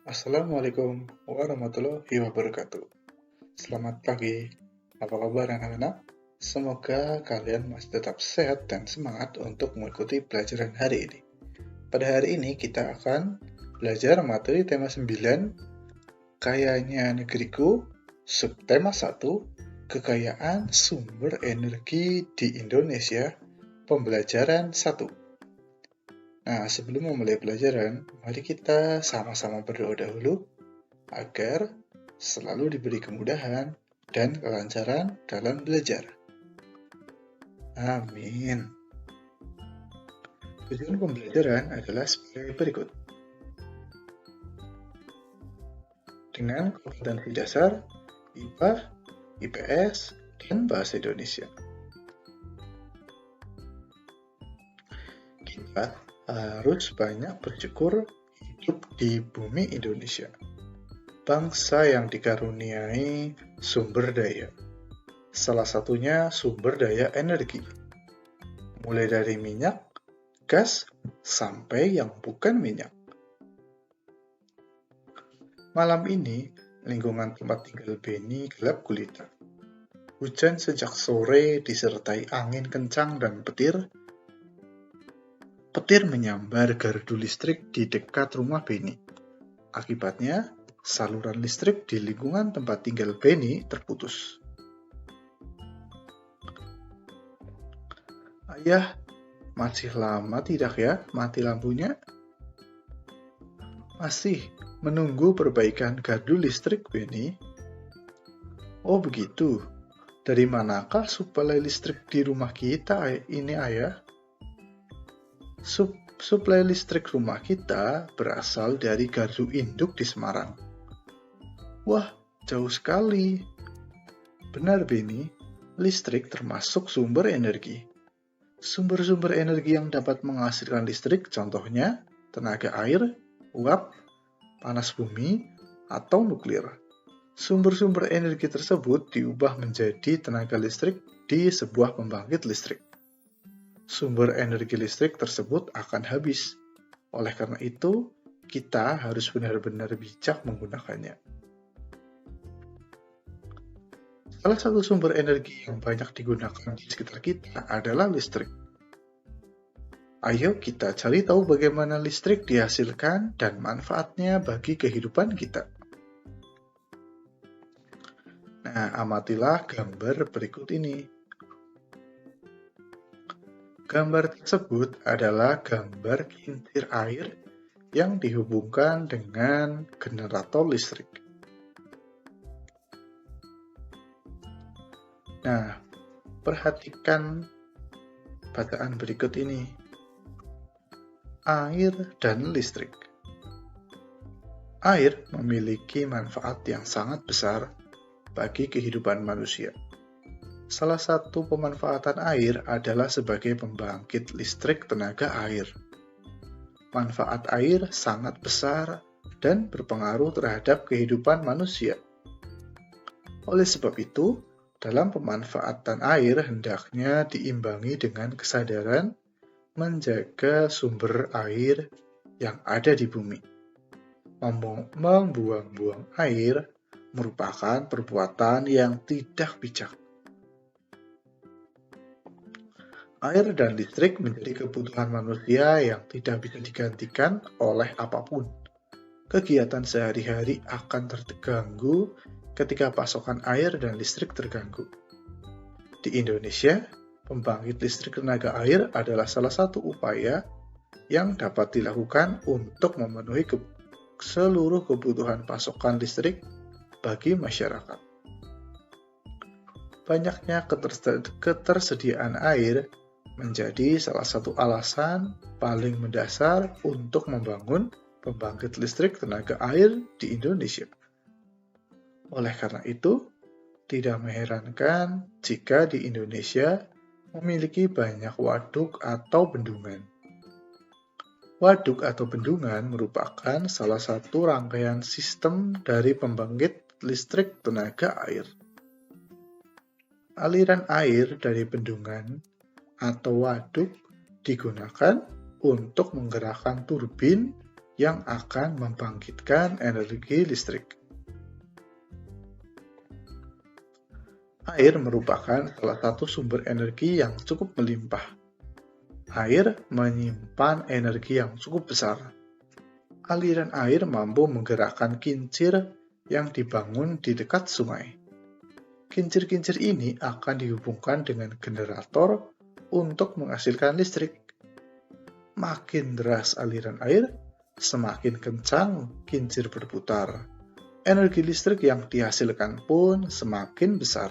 Assalamualaikum warahmatullahi wabarakatuh. Selamat pagi. Apa kabar anak-anak? Semoga kalian masih tetap sehat dan semangat untuk mengikuti pelajaran hari ini. Pada hari ini kita akan belajar materi tema 9, Kayanya Negeriku, subtema 1, Kekayaan Sumber Energi di Indonesia, pembelajaran 1. Nah, sebelum memulai pelajaran, mari kita sama-sama berdoa dahulu agar selalu diberi kemudahan dan kelancaran dalam belajar. Amin. Tujuan pembelajaran adalah sebagai berikut. Dengan kompetensi dasar, IPA, IPS, dan Bahasa Indonesia. Kita harus banyak bersyukur hidup di bumi Indonesia. Bangsa yang dikaruniai sumber daya. Salah satunya sumber daya energi. Mulai dari minyak, gas, sampai yang bukan minyak. Malam ini, lingkungan tempat tinggal Beni gelap gulita. Hujan sejak sore disertai angin kencang dan petir. Petir menyambar gardu listrik di dekat rumah Beni. Akibatnya, saluran listrik di lingkungan tempat tinggal Beni terputus. Ayah, masih lama tidak ya mati lampunya? Masih menunggu perbaikan gardu listrik, Beni. Oh begitu. Dari manakah suplai listrik di rumah kita ini, Ayah? Suplai listrik rumah kita berasal dari gardu induk di Semarang. Wah, jauh sekali. Benar, Beni. Listrik termasuk sumber energi. Sumber-sumber energi yang dapat menghasilkan listrik contohnya tenaga air, uap, panas bumi, atau nuklir. Sumber-sumber energi tersebut diubah menjadi tenaga listrik di sebuah pembangkit listrik. Sumber energi listrik tersebut akan habis. Oleh karena itu, kita harus benar-benar bijak menggunakannya. Salah satu sumber energi yang banyak digunakan di sekitar kita adalah listrik. Ayo kita cari tahu bagaimana listrik dihasilkan dan manfaatnya bagi kehidupan kita. Nah, amatilah gambar berikut ini. Gambar tersebut adalah gambar kincir air yang dihubungkan dengan generator listrik. Nah, perhatikan bacaan berikut ini. Air dan listrik. Air memiliki manfaat yang sangat besar bagi kehidupan manusia. Salah satu pemanfaatan air adalah sebagai pembangkit listrik tenaga air. Manfaat air sangat besar dan berpengaruh terhadap kehidupan manusia. Oleh sebab itu, dalam pemanfaatan air hendaknya diimbangi dengan kesadaran menjaga sumber air yang ada di bumi. Membuang-buang air merupakan perbuatan yang tidak bijak. Air dan listrik menjadi kebutuhan manusia yang tidak bisa digantikan oleh apapun. Kegiatan sehari-hari akan terganggu ketika pasokan air dan listrik terganggu. Di Indonesia, pembangkit listrik tenaga air adalah salah satu upaya yang dapat dilakukan untuk memenuhi seluruh kebutuhan pasokan listrik bagi masyarakat. Banyaknya ketersediaan air menjadi salah satu alasan paling mendasar untuk membangun pembangkit listrik tenaga air di Indonesia. Oleh karena itu, tidak mengherankan jika di Indonesia memiliki banyak waduk atau bendungan. Waduk atau bendungan merupakan salah satu rangkaian sistem dari pembangkit listrik tenaga air. Aliran air dari bendungan atau waduk digunakan untuk menggerakkan turbin yang akan membangkitkan energi listrik. Air merupakan salah satu sumber energi yang cukup melimpah. Air menyimpan energi yang cukup besar. Aliran air mampu menggerakkan kincir yang dibangun di dekat sungai. Kincir-kincir ini akan dihubungkan dengan generator untuk menghasilkan listrik. Makin deras aliran air, semakin kencang kincir berputar. Energi listrik yang dihasilkan pun semakin besar.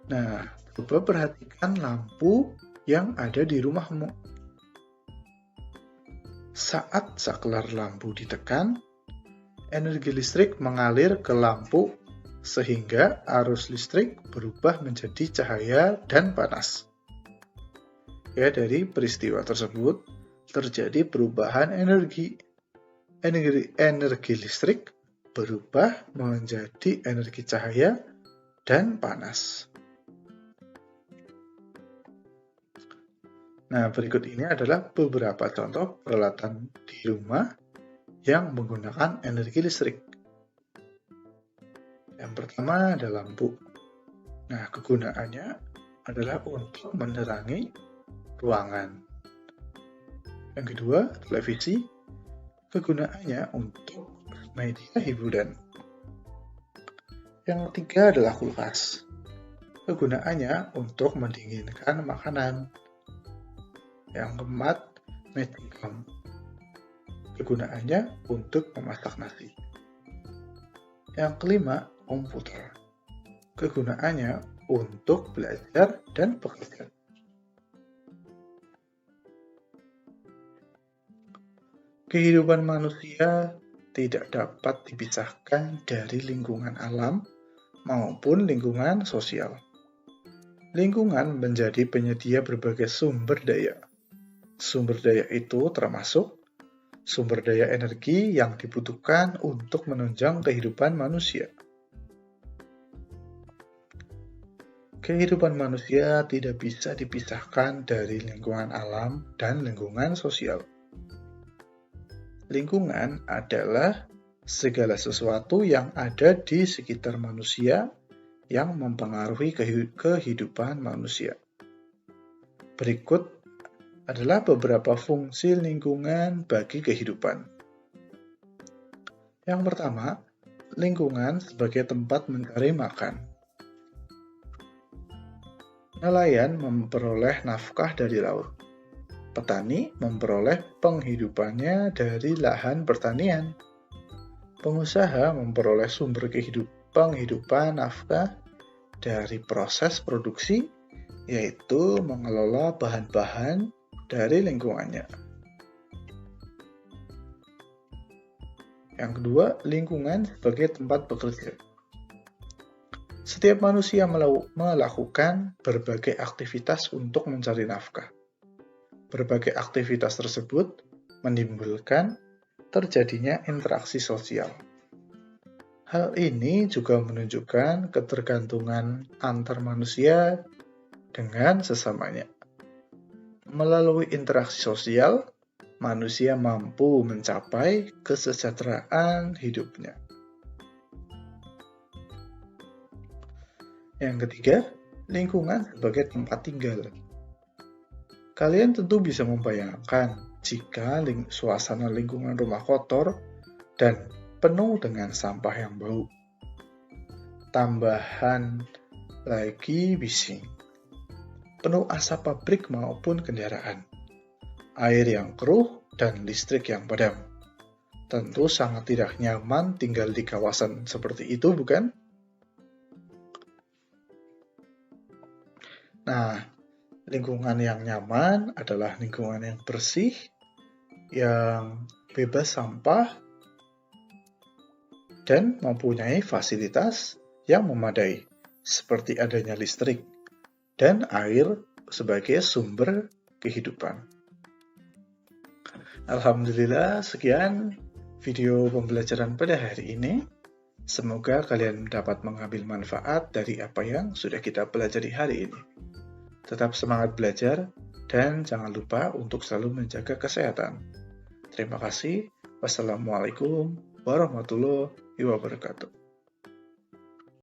Nah, coba perhatikan lampu yang ada di rumahmu. Saat saklar lampu ditekan, energi listrik mengalir ke lampu sehingga arus listrik berubah menjadi cahaya dan panas. Ya, dari peristiwa tersebut terjadi perubahan energi. Energi listrik berubah menjadi energi cahaya dan panas. Nah, berikut ini adalah beberapa contoh peralatan di rumah yang menggunakan energi listrik. Yang pertama ada lampu. Nah, kegunaannya adalah untuk menerangi ruangan. Yang kedua, televisi. Kegunaannya untuk media hiburan. Yang ketiga adalah kulkas. Kegunaannya untuk mendinginkan makanan. Yang keempat, metikam. Kegunaannya untuk memasak nasi. Yang kelima, komputer. Kegunaannya untuk belajar dan bekerja. Kehidupan manusia tidak dapat dipisahkan dari lingkungan alam maupun lingkungan sosial. Lingkungan menjadi penyedia berbagai sumber daya. Sumber daya itu termasuk sumber daya energi yang dibutuhkan untuk menunjang kehidupan manusia. Kehidupan manusia tidak bisa dipisahkan dari lingkungan alam dan lingkungan sosial. Lingkungan adalah segala sesuatu yang ada di sekitar manusia yang mempengaruhi kehidupan manusia. Berikut adalah beberapa fungsi lingkungan bagi kehidupan. Yang pertama, lingkungan sebagai tempat mencari makan. Nelayan memperoleh nafkah dari laut. Petani memperoleh penghidupannya dari lahan pertanian. Pengusaha memperoleh sumber penghidupan nafkah dari proses produksi, yaitu mengelola bahan-bahan dari lingkungannya. Yang kedua, lingkungan sebagai tempat bekerja. Setiap manusia melakukan berbagai aktivitas untuk mencari nafkah. Berbagai aktivitas tersebut menimbulkan terjadinya interaksi sosial. Hal ini juga menunjukkan ketergantungan antar manusia dengan sesamanya. Melalui interaksi sosial, manusia mampu mencapai kesejahteraan hidupnya. Yang ketiga, lingkungan sebagai tempat tinggal. Kalian tentu bisa membayangkan jika suasana lingkungan rumah kotor dan penuh dengan sampah yang bau. Tambahan lagi bising. Penuh asap pabrik maupun kendaraan, air yang keruh, dan listrik yang padam. Tentu sangat tidak nyaman tinggal di kawasan seperti itu, bukan? Nah, lingkungan yang nyaman adalah lingkungan yang bersih, yang bebas sampah, dan mempunyai fasilitas yang memadai, seperti adanya listrik dan air sebagai sumber kehidupan. Alhamdulillah, sekian video pembelajaran pada hari ini. Semoga kalian dapat mengambil manfaat dari apa yang sudah kita pelajari hari ini. Tetap semangat belajar, dan jangan lupa untuk selalu menjaga kesehatan. Terima kasih. Wassalamualaikum warahmatullahi wabarakatuh.